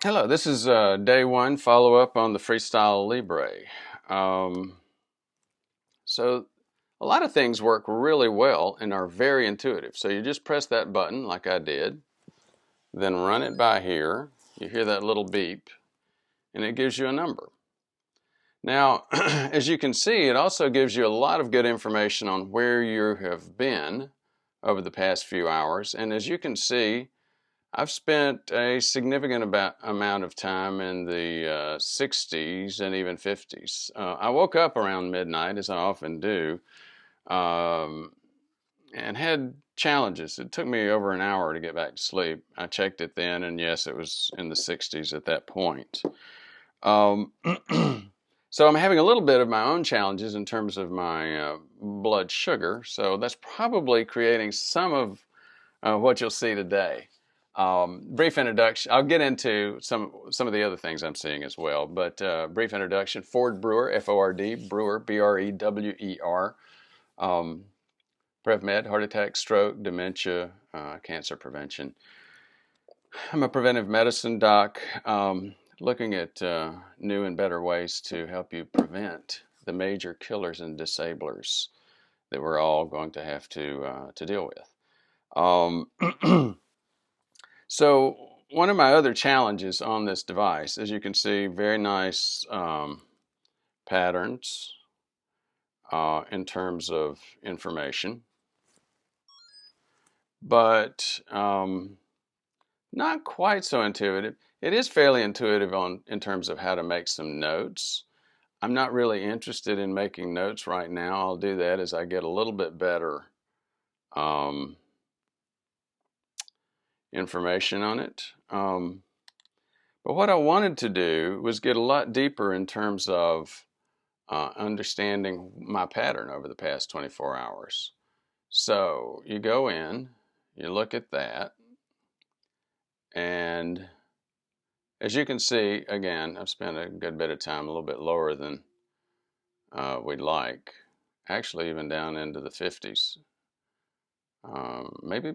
Hello, this is day one follow-up on the FreeStyle Libre. Um, so a lot of things work really well and are very intuitive. So you just press that button like I did, then run it by here. You hear that little beep, and it gives you a number. Now, as you can see, it also gives you a lot of good information on where you have been over the past few hours. And as you can see, I've spent a significant amount of time in the 60s and even 50s. I woke up around midnight, as I often do, um, and had challenges. It took me over an hour to get back to sleep. I checked it then, and yes, it was in the 60s at that point. Um, so I'm having a little bit of my own challenges in terms of my blood sugar, so that's probably creating some of what you'll see today. Brief introduction. I'll get into some of the other things I'm seeing as well, but brief introduction. Ford Brewer, F-O-R-D, Brewer, B-R-E-W-E-R. PrevMed, heart attack, stroke, dementia, cancer prevention. I'm a preventive medicine doc, looking at new and better ways to help you prevent the major killers and disablers that we're all going to have to deal with. So one of my other challenges on this device, as you can see, very nice patterns in terms of information, but not quite so intuitive. It is fairly intuitive in terms of how to make some notes. I'm not really interested in making notes right now. I'll do that as I get a little bit better information on it. But what I wanted to do was get a lot deeper in terms of understanding my pattern over the past 24 hours. So you go in, you look at that, and as you can see, again, I've spent a good bit of time a little bit lower than we'd like, actually even down into the 50s, maybe,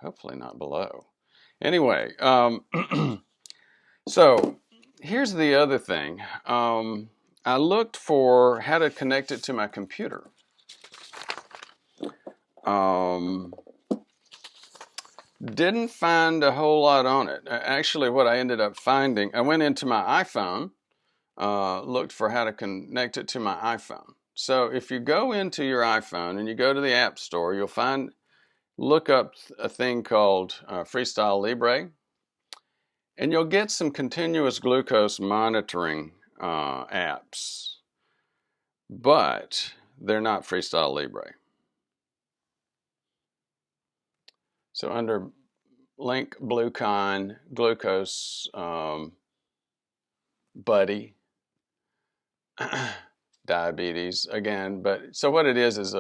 hopefully not below. Anyway, so here's the other thing. I looked for how to connect it to my computer. Didn't find a whole lot on it. Actually, what I ended up finding, I went into my iPhone, looked for how to connect it to my iPhone. So if you go into your iPhone and you go to the App Store, you'll look up a thing called FreeStyle Libre, and you'll get some continuous glucose monitoring apps, but they're not FreeStyle Libre. So under Link, Bluecon, Glucose Buddy, diabetes again. But so what it is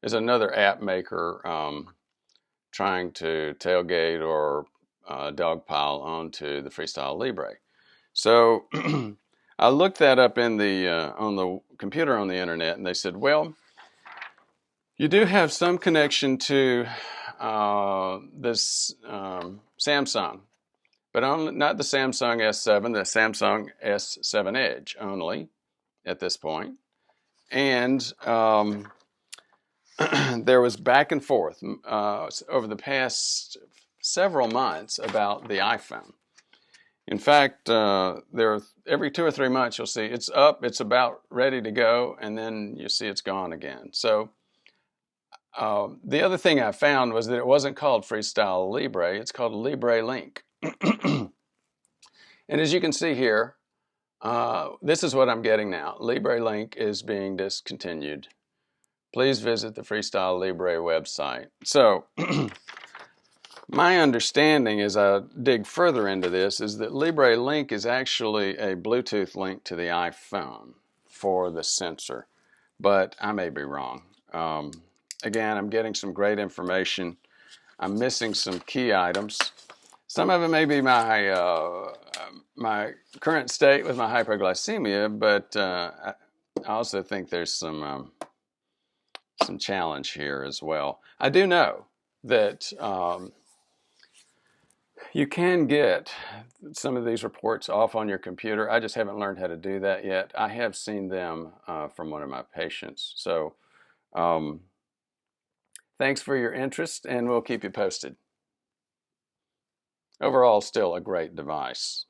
another app maker trying to tailgate or dogpile onto the FreeStyle Libre. So I looked that up in on the computer on the internet, and they said, well, you do have some connection to this Samsung, but not the Samsung S7, the Samsung S7 Edge only at this point. And there was back and forth over the past several months about the iPhone. In fact, every 2 or 3 months you'll see it's up, it's about ready to go, and then you see it's gone again. So the other thing I found was that it wasn't called FreeStyle Libre, it's called Libre Link. And as you can see here, this is what I'm getting now. Libre Link is being discontinued. Please visit the FreeStyle Libre website. So my understanding as I dig further into this is that Libre Link is actually a Bluetooth link to the iPhone for the sensor, but I may be wrong. Again, I'm getting some great information. I'm missing some key items. Some of it may be my current state with my hyperglycemia, but I also think there's some challenge here as well. I do know that You can get some of these reports off on your computer. I just haven't learned how to do that yet. I have seen them from one of my patients. So thanks for your interest, and we'll keep you posted. Overall, still a great device.